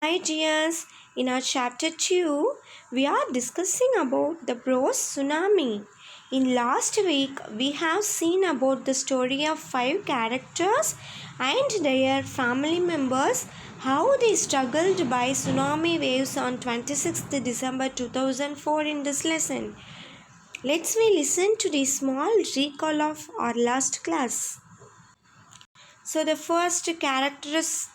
Hi dears, in our chapter 2, we are discussing about the Bros tsunami. In last week, we have seen about the story of 5 characters and their family members, how they struggled by tsunami waves on 26th December 2004 in this lesson. Let's we listen to the small recall of our last class. So the first character is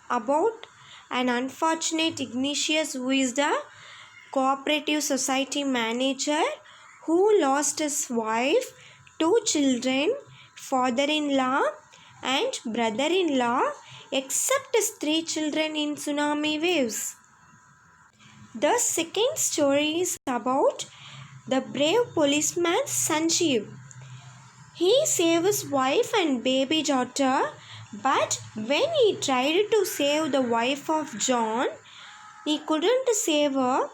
about an unfortunate Ignatius, who is the cooperative society manager who lost his wife, 2 children, father-in-law and brother-in-law, except his 3 children in tsunami waves. The second story is about the brave policeman Sanjeev. He saved his wife and baby daughter, but when he tried to save the wife of John, he couldn't save her,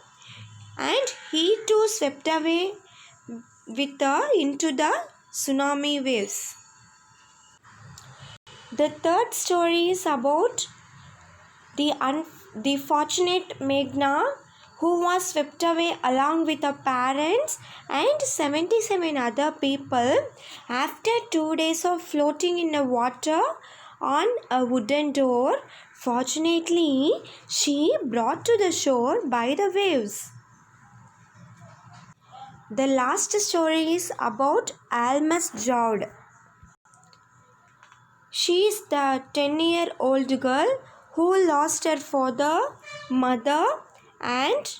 and he too swept away with her into the tsunami waves. The third story is about the fortunate Meghna, who was swept away along with her parents and 77 other people after 2 days of floating in the water on a wooden door. Fortunately, she brought to the shore by the waves. The last story is about Almas Jowd. She is the 10-year-old girl who lost her father, mother, and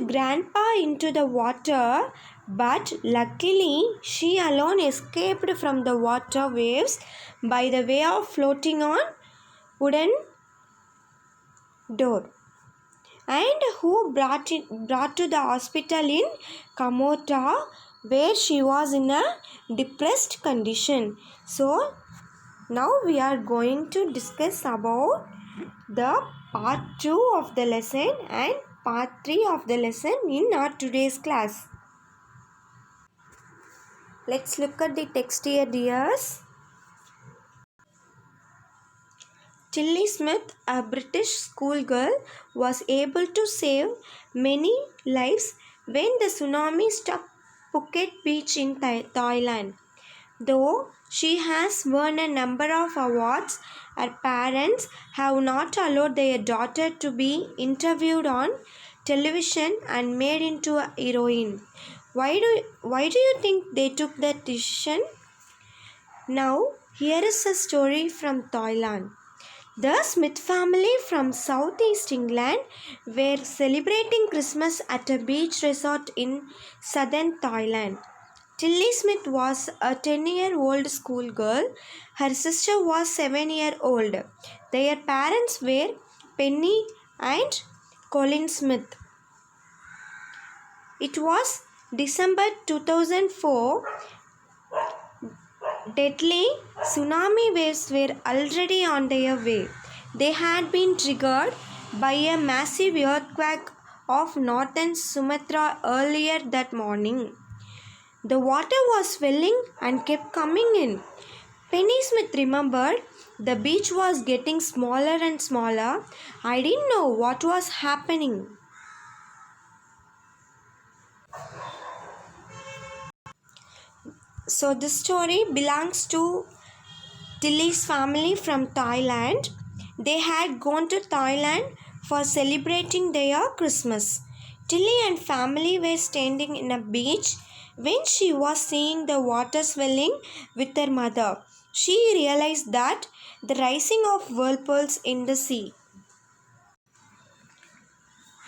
grandpa into the water, but luckily she alone escaped from the water waves by the way of floating on wooden door, and who brought to the hospital in Kamota, where she was in a depressed condition. So now we are going to discuss about the part 2 of the lesson and part 3 of the lesson in our today's class. Let's look at the text here, dears. Tilly Smith, a British schoolgirl, was able to save many lives when the tsunami struck Phuket Beach in Thailand. Though she has won a number of awards, her parents have not allowed their daughter to be interviewed on television and made into a heroine. Why do you think they took that decision? Now, here is a story from Thailand. The Smith family from southeast England were celebrating Christmas at a beach resort in southern Thailand. Tilly Smith was a 10-year-old schoolgirl. Her sister was 7-year-old. Their parents were Penny and Colin Smith. It was December 2004. Deadly tsunami waves were already on their way. They had been triggered by a massive earthquake of northern Sumatra earlier that morning. The water was swelling and kept coming in. Penny Smith remembered the beach was getting smaller and smaller. I didn't know what was happening. So this story belongs to Tilly's family from Thailand. They had gone to Thailand for celebrating their Christmas. Tilly and family were standing in a beach when she was seeing the water swelling with her mother. She realized that the rising of whirlpools in the sea.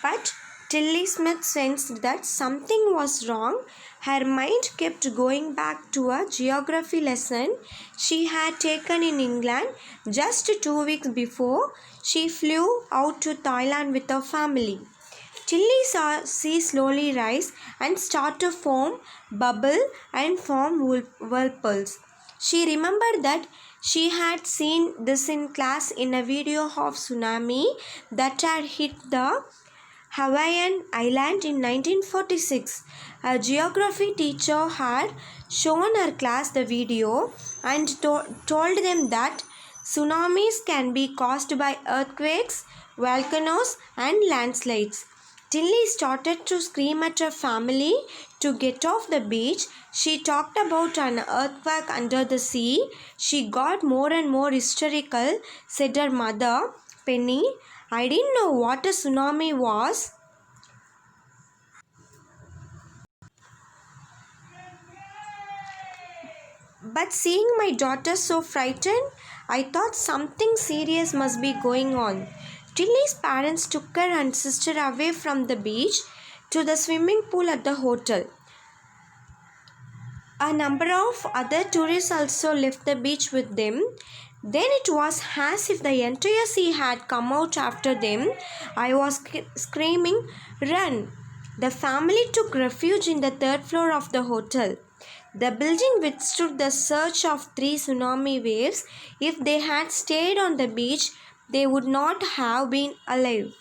But Tilly Smith sensed that something was wrong. Her mind kept going back to a geography lesson she had taken in England just 2 weeks before she flew out to Thailand with her family. Tilly saw sea slowly rise and start to form, bubble and form whirlpools. She remembered that she had seen this in class in a video of tsunami that had hit the Hawaiian island in 1946. A geography teacher had shown her class the video and told them that tsunamis can be caused by earthquakes, volcanoes, and landslides. Tilly started to scream at her family to get off the beach. She talked about an earthquake under the sea. She got more and more hysterical, said her mother, Penny. I didn't know what a tsunami was. But seeing my daughter so frightened, I thought something serious must be going on. Tilly's parents took her and sister away from the beach to the swimming pool at the hotel. A number of other tourists also left the beach with them. Then it was as if the entire sea had come out after them. I was screaming, "Run!" The family took refuge in the third floor of the hotel. The building withstood the surge of 3 tsunami waves. If they had stayed on the beach, they would not have been alive.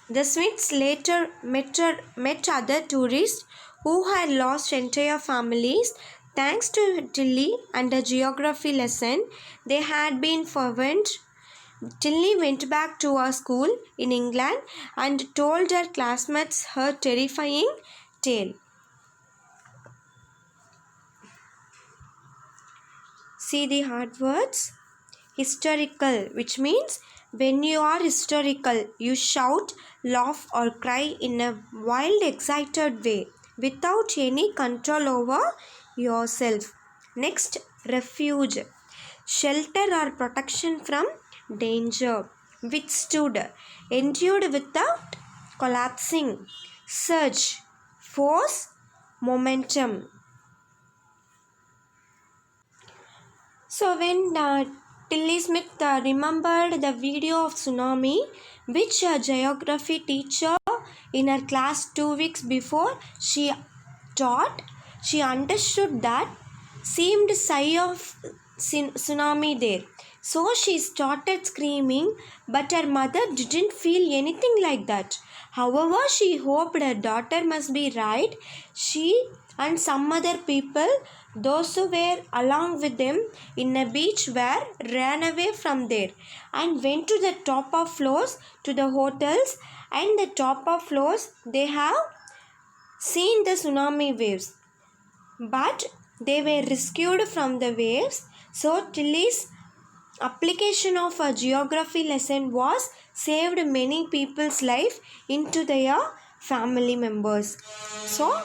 The Smiths later met other tourists who had lost entire families. Thanks to Tilly and a geography lesson they had been fervent. Tilly went back to her school in England and told her classmates her terrifying tale. See the hard words? Hysterical, which means when you are hysterical, you shout, laugh, or cry in a wild, excited way without any control over yourself. Next, refuge, shelter or protection from danger. Withstood, endured without collapsing. Surge, force, momentum. So when Tilly Smith remembered the video of tsunami, which a geography teacher in her class 2 weeks before she taught, she understood that seemed sigh of tsunami there. So she started screaming, but her mother didn't feel anything like that. However, she hoped her daughter must be right. She and some other people, those who were along with them in a beach, ran away from there and went to the top of floors to the hotels, and the top of floors they have seen the tsunami waves, but they were rescued from the waves. So Tilly's application of a geography lesson was saved many people's life into their family members. So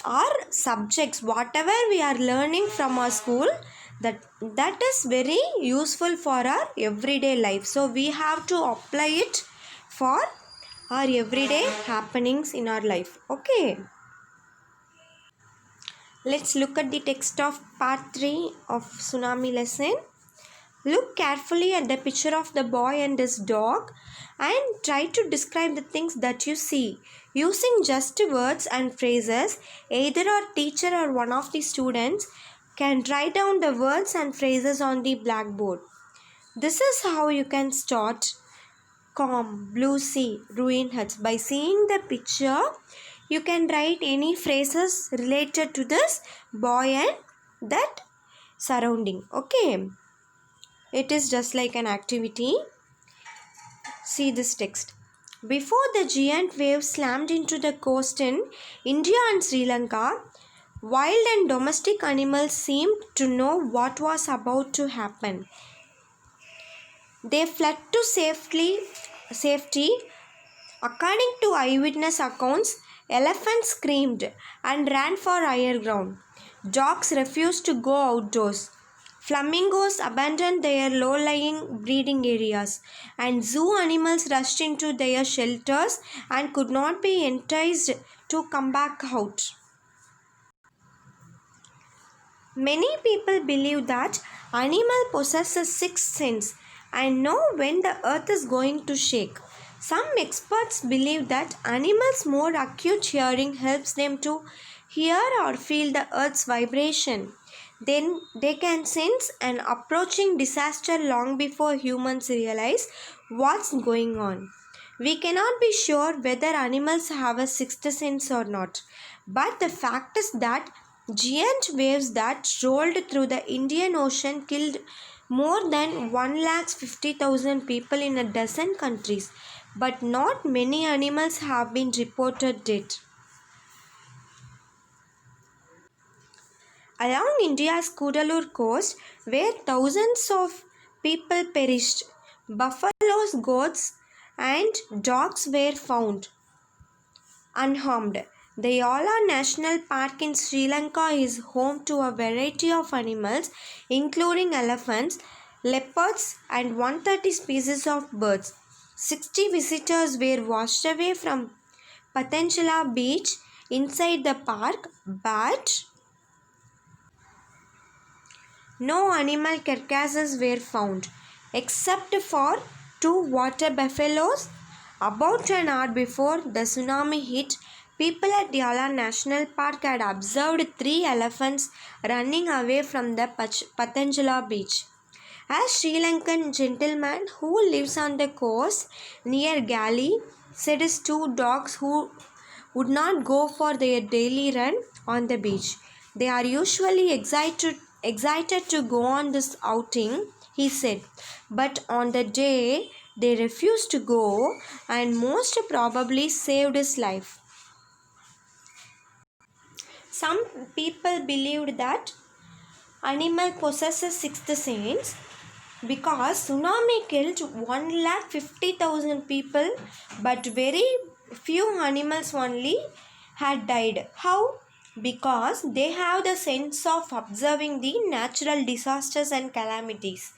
our subjects, whatever we are learning from our school, that is very useful for our everyday life. So we have to apply it for our everyday happenings in our life. Okay. Let's look at the text of part 3 of tsunami lesson. Look carefully at the picture of the boy and his dog and try to describe the things that you see. Using just words and phrases, either our teacher or one of the students can write down the words and phrases on the blackboard. This is how you can start. Calm, blue sea, ruin huts. By seeing the picture, you can write any phrases related to this boy and that surrounding. Okay. It is just like an activity. See this text. Before the giant waves slammed into the coast in India and Sri Lanka, wild and domestic animals seemed to know what was about to happen. They fled to safety. According to eyewitness accounts, elephants screamed and ran for higher ground. Dogs refused to go outdoors. Flamingos abandoned their low-lying breeding areas, and zoo animals rushed into their shelters and could not be enticed to come back out. Many people believe that animal possess a sixth sense and know when the earth is going to shake. Some experts believe that animals' more acute hearing helps them to hear or feel the earth's vibration. Then they can sense an approaching disaster long before humans realize what's going on. We cannot be sure whether animals have a sixth sense or not, but the fact is that giant waves that rolled through the Indian Ocean killed more than 1,50,000 people in a dozen countries, but not many animals have been reported dead. Along India's Kudalur coast, where thousands of people perished, buffaloes, goats, and dogs were found unharmed. The Yala National Park in Sri Lanka is home to a variety of animals, including elephants, leopards, and 130 species of birds. 60 visitors were washed away from Patanjala beach inside the park, but no animal carcasses were found, except for two water buffaloes. About an hour before the tsunami hit, people at Yala National Park had observed three elephants running away from the Patanjala beach. A Sri Lankan gentleman who lives on the coast near Gali said his two dogs who would not go for their daily run on the beach. They are usually excited to go on this outing, he said, but on the day they refused to go and most probably saved his life. Some people believed that animal possesses sixth sense because tsunami killed 1,50,000 people, but very few animals only had died. How? Because they have the sense of observing the natural disasters and calamities.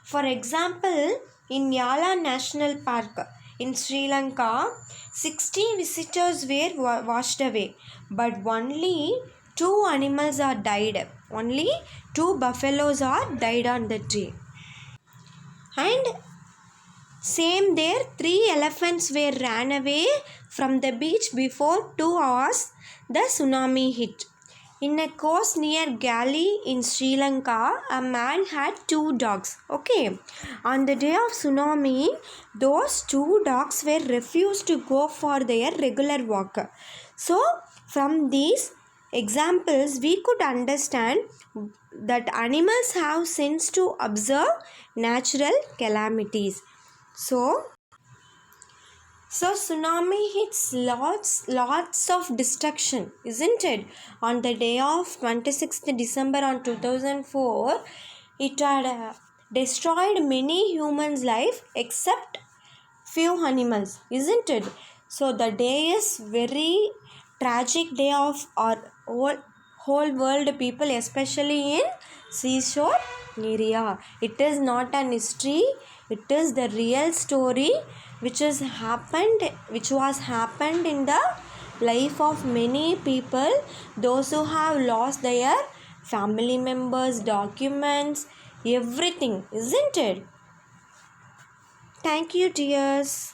For example, in Yala National Park in Sri Lanka, 60 visitors were washed away, but only two animals are died. Only two buffaloes are died on that day. And same there, three elephants were ran away from the beach before 2 hours the tsunami hit. In a coast near Gali in Sri Lanka, a man had two dogs. Okay, on the day of tsunami, those two dogs were refused to go for their regular walk. So, from these examples, we could understand that animals have sense to observe natural calamities. So tsunami hits lots of destruction, isn't it? On the day of 26th December on 2004, it had destroyed many humans' life except few animals, isn't it? So the day is very tragic day of our whole world people, especially in seashore area. It is not an history, it is the real story which was happened in the life of many people, those who have lost their family members, documents, everything, isn't it? Thank you, dears.